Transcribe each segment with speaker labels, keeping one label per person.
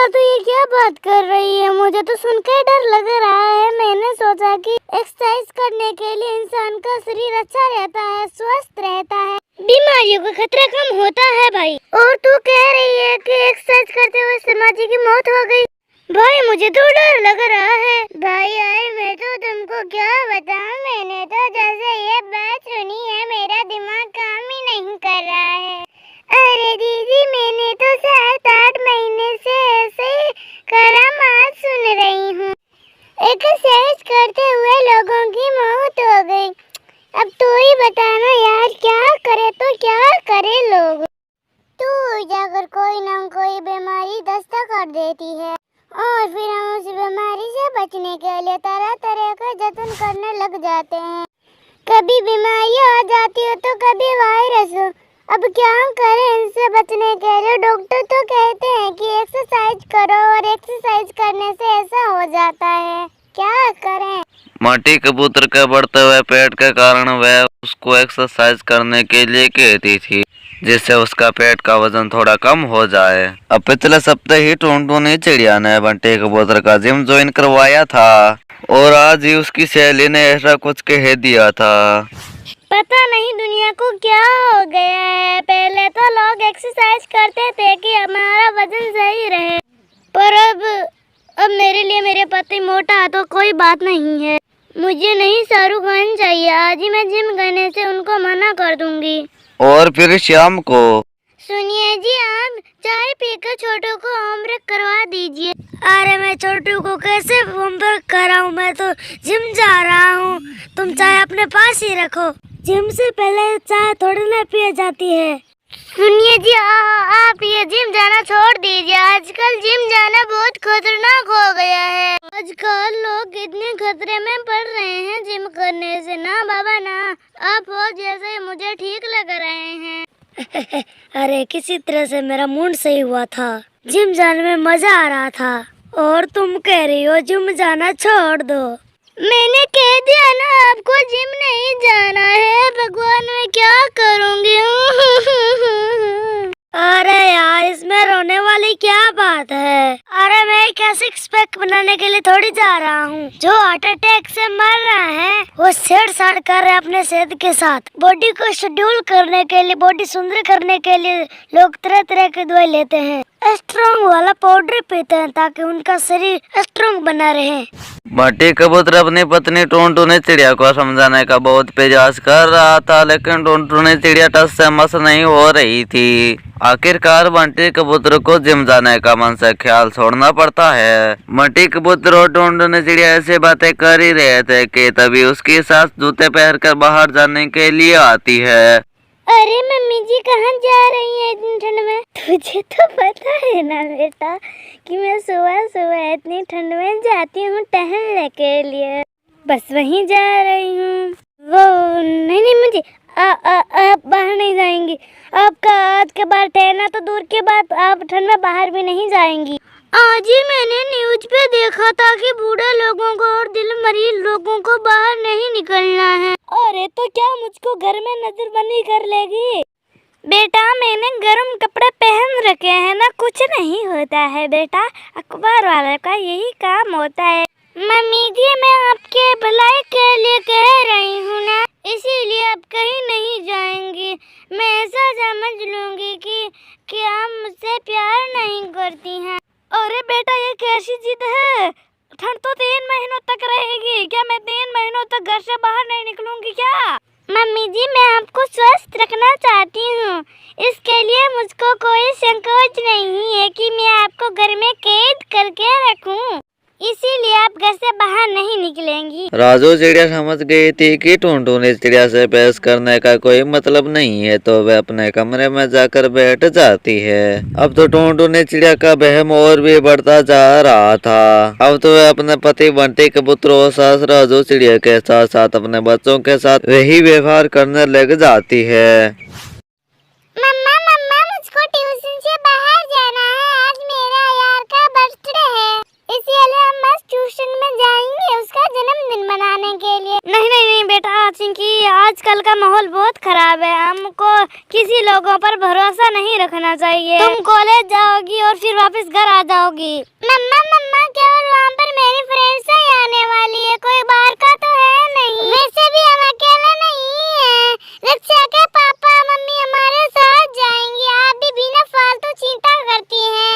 Speaker 1: चिड़िया तो ये क्या बात कर रही है, मुझे तो सुनकर डर लग रहा है। मैंने सोचा कि एक्सरसाइज करने के लिए इंसान का शरीर अच्छा रहता है, स्वस्थ रहता है, बीमारियों का खतरा कम होता है भाई। और तू कह रही है कि एक्सरसाइज करते हुए शर्मा जी की मौत हो गई। भाई मुझे तो डर लग रहा है। भाई यार मैं तो तुमको क्या बताऊं, मैंने तो जैसे ये बात सुनी है मेरा दिमाग काम ही नहीं कर रहा है। अरे दीदी मैंने तो 7-8 महीने से ऐसे करामात सुन रही हूँ। एक्सरसाइज करते हुए लोगों की मौत हो गई। अब तो ही बताना यार, क्या करे तो क्या करे लोग। तू जाकर कोई ना कोई बीमारी दस्तक कर देती है और फिर हम उस बीमारी से बचने के लिए तरह तरह का जतन करने लग जाते हैं। कभी बीमारी आ जाती है तो कभी वायरस। अब क्या करें इनसे बचने के लिए? डॉक्टर तो कहते हैं कि एक्सरसाइज करो और एक्सरसाइज करने से ऐसा हो जाता है, क्या करें?
Speaker 2: माटी कबूतर के बढ़ते हुए पेट के कारण वह उसको एक्सरसाइज करने के लिए कहती थी, जिससे उसका पेट का वजन थोड़ा कम हो जाए। अब पिछले सप्ताह ही टुनटुनी चिड़िया ने बंटी कबूतर का जिम ज्वाइन करवाया था और आज ही उसकी सहेली ने ऐसा कुछ कह दिया था।
Speaker 1: पता नहीं दुनिया को क्या हो गया है। पहले तो लोग एक्सरसाइज करते थे कि हमारा वजन सही रहे, पर अब मेरे लिए मेरे पति मोटा तो कोई बात नहीं है। मुझे नहीं शाहरुख खान चाहिए। आज ही मैं जिम करने से उनको मना कर दूंगी।
Speaker 2: और फिर शाम को
Speaker 1: सुनिए जी, आप चाय पीकर छोटू को होमवर्क करवा दीजिए। अरे मैं छोटू को कैसे होमवर्क कराऊं, मैं तो जिम जा रहा हूँ। तुम चाय अपने पास ही रखो। जिम से पहले चाय थोड़ी ना पी जाती है। सुनिए जी, आप ये जिम जाना छोड़ दीजिए। आजकल जिम जाना बहुत खतरनाक हो गया है। आजकल लोग इतने खतरे में पड़ रहे हैं जिम करने से। ना बाबा ना, आप हो जैसे मुझे ठीक लग रहे हैं। अरे किसी तरह से मेरा मूड सही हुआ था, जिम जाने में मजा आ रहा था, और तुम कह रही हो जिम जाना छोड़ दो। मैंने कह दिया ना आपको जिम नहीं जाना है। भगवान मैं क्या करूँगी। अरे यार इसमें रोने वाली क्या बात है? अरे मैं क्या सिक्स पैक बनाने के लिए थोड़ी जा रहा हूँ। जो हार्ट अटैक से मर रहा है वो छेड़छाड़ कर रहे अपने सेहत के साथ। बॉडी को शेड्यूल करने के लिए, बॉडी सुंदर करने के लिए लोग तरह तरह की दवाई लेते हैं। स्ट्रॉन्ग वाला पाउडर पीते हैं ताकि उनका शरीर स्ट्रॉन्ग बना रहे।
Speaker 2: माटी कबूतर अपनी पत्नी टुनटुनी चिड़िया को समझाने का बहुत प्रयास कर रहा था, लेकिन टुनटुनी चिड़िया टस से मस नहीं हो रही थी। आखिरकार बंटी कबूतर को जिम जाने का मन से ख्याल छोड़ना पड़ता है। बंटी कबूतर और टुनटुनी चिड़िया ऐसी बातें कर ही रहे थे कि तभी उसकी सास जूते पहनकर बाहर जाने के लिए आती है।
Speaker 1: अरे मम्मी जी कहाँ जा रही हैं इतनी ठंड में? तुझे तो पता है ना बेटा कि मैं सुबह सुबह इतनी ठंड में जाती हूँ टहलने के लिए। बस वहीं जा रही हूँ। वो नहीं मुझे आप बाहर नहीं जाएंगी। आपका आज के बार ठहरना तो दूर की बात, आप ठंड में बाहर भी नहीं जाएंगी। आज ही मैंने न्यूज पे देखा था कि बूढ़े लोगों को और दिल मरीज लोगों को बाहर नहीं निकलना है। अरे तो क्या मुझको घर में नजरबंदी कर लेगी? बेटा मैंने गर्म कपड़े पहन रखे हैं ना, कुछ नहीं होता है बेटा। अखबार वाले का यही काम होता है। मम्मी जी मैं आपके भलाई के लिए कह रही हूँ ना, इसीलिए आप कहीं नहीं जाएंगी। मैं ऐसा समझ लूंगी कि आप मुझसे प्यार नहीं करती हैं। अरे बेटा ये कैसी जिद है? ठंड तो 3 महीनों तक रहेगी। क्या मैं 3 महीनों तक घर से बाहर नहीं निकलूंगी क्या? मम्मी जी मैं आपको स्वस्थ रखना चाहती हूँ, इसके लिए मुझको कोई संकोच नहीं है कि मैं आपको घर में कैद करके रखूं। इसीलिए आप घर से बाहर नहीं निकलेंगी।
Speaker 2: राजू चिड़िया समझ गई थी कि टुनटुनी चिड़िया से बहस करने का कोई मतलब नहीं है, तो वह अपने कमरे में जाकर बैठ जाती है। अब तो टुनटुनी चिड़िया का बहम और भी बढ़ता जा रहा था। अब तो वह अपने पति बंटी कबूतर और सास राजू चिड़िया के साथ साथ अपने बच्चों के साथ वही व्यवहार करने लग जाती है।
Speaker 1: मम्मा मम्मा मुझको ट्यूशन से बाहर जाना है। आज मेरा यार का बर्थडे है, इसीलिए हम बस ट्यूशन में जाएंगे उसका जन्मदिन मनाने के लिए। नहीं नहीं नहीं बेटा, चिंकी आजकल का माहौल बहुत खराब है। हम तुमको किसी लोगों पर भरोसा नहीं रखना चाहिए। तुम कॉलेज जाओगी और फिर वापस घर आ जाओगी। मम्मा केवल वहाँ पर मेरी फ्रेंड्स ही आने वाली है, कोई बाहर का तो है नहीं। वैसे भी हम अकेले नहीं है, रक्षा के पापा मम्मी हमारे साथ जाएंगे। आप भी बिना फालतू चिंता करती हैं।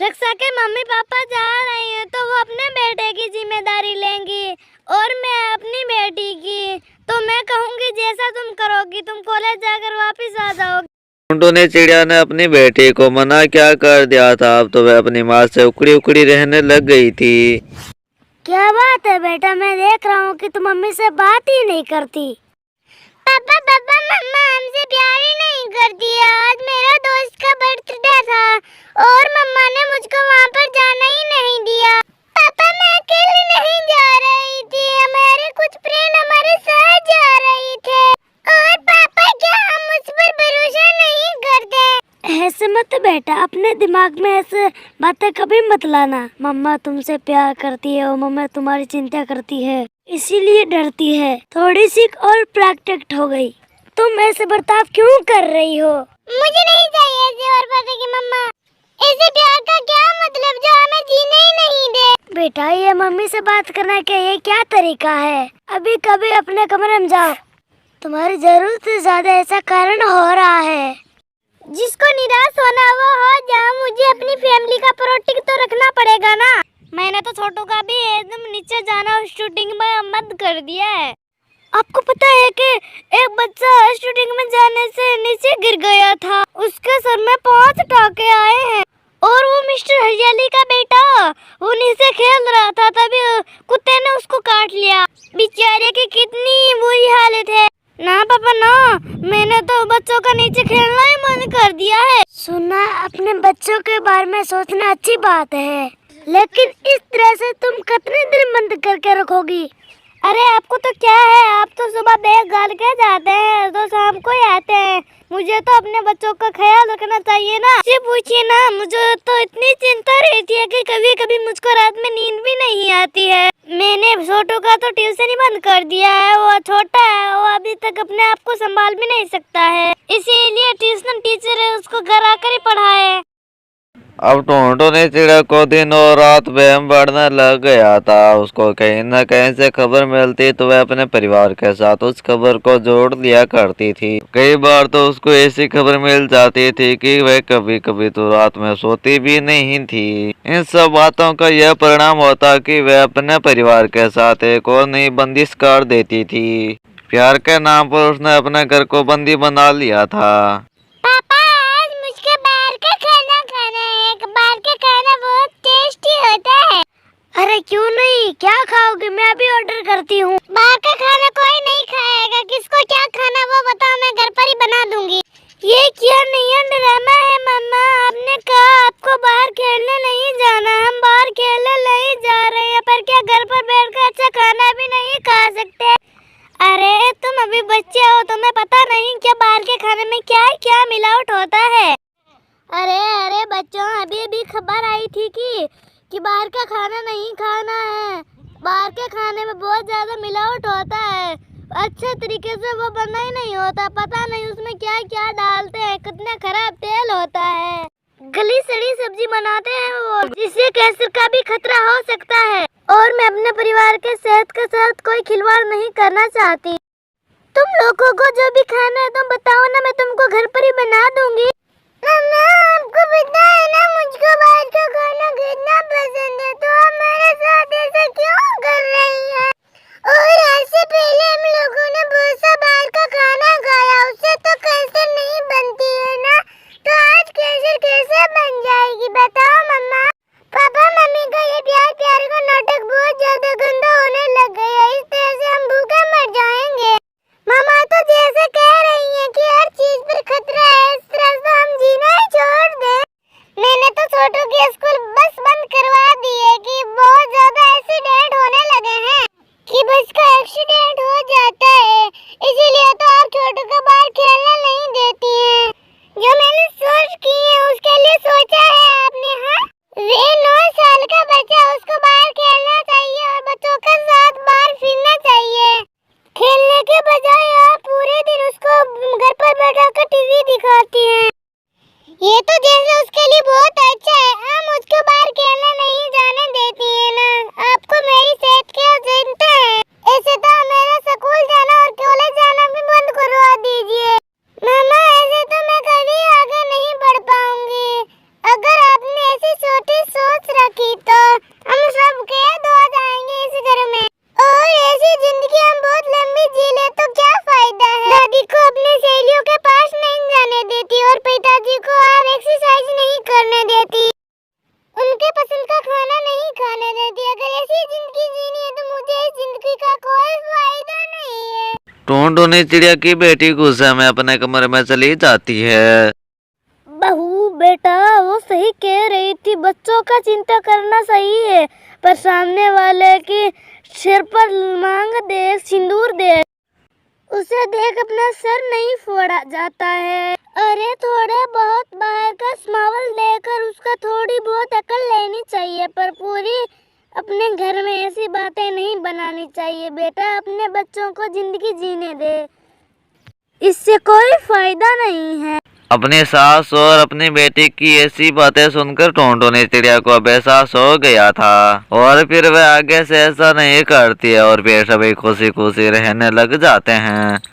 Speaker 1: रक्षा के मम्मी पापा जा रहे हैं तो वो अपने बेटे की जिम्मेदारी लेंगी और मैं अपनी बेटी की। तो मैं कहूँगी जैसा तुम करोगी, तुम कॉलेज जाकर वापस आ जाओगी।
Speaker 2: टुनटुन ने चिड़िया ने अपनी बेटी को मना क्या कर दिया था। अब तो वह अपनी माँ से उकड़ी उकड़ी रहने लग गई थी।
Speaker 1: क्या बात है बेटा, मैं देख रहा हूँ कि तुम मम्मी से बात ही नहीं करती। पापा मम्मा हमसे प्यार ही नहीं करती है। आज मेरा दोस्त का बर्थडे था और मम्मा ने मुझको वहाँ पर जाना ही नहीं दिया। पापा मैं अकेली नहीं जा रही थी, हमारे कुछ फ्रेंड हमारे साथ जा रही थे। और पापा क्या हम मुझ पर भरोसा नहीं करते? ऐसे मत बेटा, अपने दिमाग में ऐसे बातें कभी मत लाना। मम्मा तुमसे प्यार करती है और मम्मा तुम्हारी चिंता करती है, इसीलिए डरती है। थोड़ी सी और प्रैक्टिस हो गई। तुम ऐसे बर्ताव क्यों कर रही हो? मुझे नहीं चाहिए ऐसे और बातें की मम्मा। ऐसे प्यार का क्या मतलब जो हमें जीने ही नहीं दे? बेटा ये मम्मी से बात करने का ये क्या तरीका है? अभी कभी अपने कमरे में जाओ। तुम्हारी जरूरत से ज्यादा ऐसा कारण हो रहा है। जिसको निराश होना वो हो जाओ, मुझे अपनी फैमिली का प्रोटेक्ट तो रखना पड़ेगा ना। मैंने तो छोटू का भी एकदम नीचे जाना शूटिंग में बंद कर दिया है। आपको पता है कि एक बच्चा शूटिंग में जाने से नीचे गिर गया था, उसके सर में 5 टाके आए हैं और वो मिस्टर हरियाली का बेटा वो नीचे खेल रहा था, तभी कुत्ते ने उसको काट लिया। बेचारे की कितनी बुरी हालत है। ना पापा ना, मैंने तो बच्चों का नीचे खेलना ही बंद कर दिया है। सुना, अपने बच्चों के बारे में सोचना अच्छी बात है, लेकिन इस तरह से तुम कितने दिन बंद करके रखोगी? अरे आपको तो क्या है, आप तो सुबह बैग डाल के जाते हैं तो शाम को ही आते हैं। मुझे तो अपने बच्चों का ख्याल रखना चाहिए ना। मुझे पूछिए ना, मुझे तो इतनी चिंता रहती है कि कभी कभी मुझको रात में नींद भी नहीं आती है। मैंने छोटू का तो ट्यूशन ही बंद कर दिया है, वो छोटा है, वो अभी तक अपने आप को संभाल भी नहीं सकता है, इसीलिए ट्यूशन टीचर है उसको घर आकर ही पढ़ाए।
Speaker 2: अब टुनटुन ने चिड़िया को दिन और रात वहम बढ़ने लग गया था। उसको कहीं न कहीं से खबर मिलती तो वह अपने परिवार के साथ उस खबर को जोड़ लिया करती थी। कई बार तो उसको ऐसी खबर मिल जाती थी कि वह कभी कभी तो रात में सोती भी नहीं थी। इन सब बातों का यह परिणाम होता कि वह अपने परिवार के साथ एक और नई बंदिश कर देती थी। प्यार के नाम पर उसने अपने घर को बंदी बना लिया था।
Speaker 1: पापा आज मुझको बाहर का खाना खाना है, बाहर का खाना बहुत टेस्टी होता है। अरे क्यों नहीं, क्या खाओगे? मैं अभी ऑर्डर करती हूँ। बाहर का खाना कोई नहीं खाएगा, किसको क्या खाना वो बताओ, मैं घर पर ही बना दूंगी। ये क्या नया ड्रामा है मम्मा? आपने कहा आपको बाहर खेलने नहीं जाना, हम बाहर खेलने नहीं जा रहे हैं, पर क्या घर पर बैठकर अच्छा खाना भी नहीं खा सकते? अरे तुम अभी बच्चे हो, तुम्हें पता नहीं क्या बाहर के खाने में क्या क्या मिलावट होता है। अरे बच्चों, अभी खबर आई थी कि बाहर का खाना नहीं खाना है। बाहर के खाने में बहुत ज्यादा मिलावट होता है, अच्छे तरीके से वो बना ही नहीं होता। पता नहीं उसमें क्या क्या डालते हैं, कितना खराब तेल होता है। गली सड़ी सब्जी बनाते हैं वो, जिससे कैंसर का भी खतरा हो सकता है। और मैं अपने परिवार के सेहत के साथ कोई खिलवाड़ नहीं करना चाहती। तुम लोगों को जो भी खाना है तुम बताओ ना, मैं तुमको घर पर ही बना दूंगी। मम्मा आपको पता है ना मुझको बाहर का खाना कितना पसंद है, तो आप मेरे साथ ऐसा क्यों कर रही हैं? और आज से पहले हम लोगों ने बहुत सा बाहर का खाना खाया, उससे तो कैंसर नहीं बनती है ना, तो आज कैंसर कैसे बन जाएगी बताओ मम्मा? पापा मम्मी का ये प्यार का नाटक बहुत ज्यादा गंदा होने लग गया, इस तरह से हम भूखे मर जाएंगे। मामा तो जैसे कह रही हैं कि हर चीज पर खतरा है, इस तरह से हम जीना ही छोड़ दे। मैंने तो छोटू की
Speaker 2: टूनटूनी चिड़िया की बेटी गुस्से में अपने कमरे में चली जाती है।
Speaker 1: बहू बेटा वो सही कह रही थी, बच्चों का चिंता करना सही है, पर सामने वाले की सिर पर मांग देख, सिंदूर देख, उसे देख अपना सर नहीं फोड़ा जाता है। अरे थोड़ा बहुत बाहर का माहौल देखकर उसका थोड़ी बहुत अकल लेनी चाहिए, पर पूरी अपने घर में ऐसी बातें नहीं बनानी चाहिए। बेटा अपने बच्चों को जिंदगी जीने दे, इससे कोई फायदा नहीं है।
Speaker 2: अपनी सास और अपनी बेटी की ऐसी बातें सुनकर टूनटूनी चिड़िया को अब एहसास हो गया था और फिर वह आगे से ऐसा नहीं करती है और फिर सभी खुशी खुशी रहने लग जाते हैं।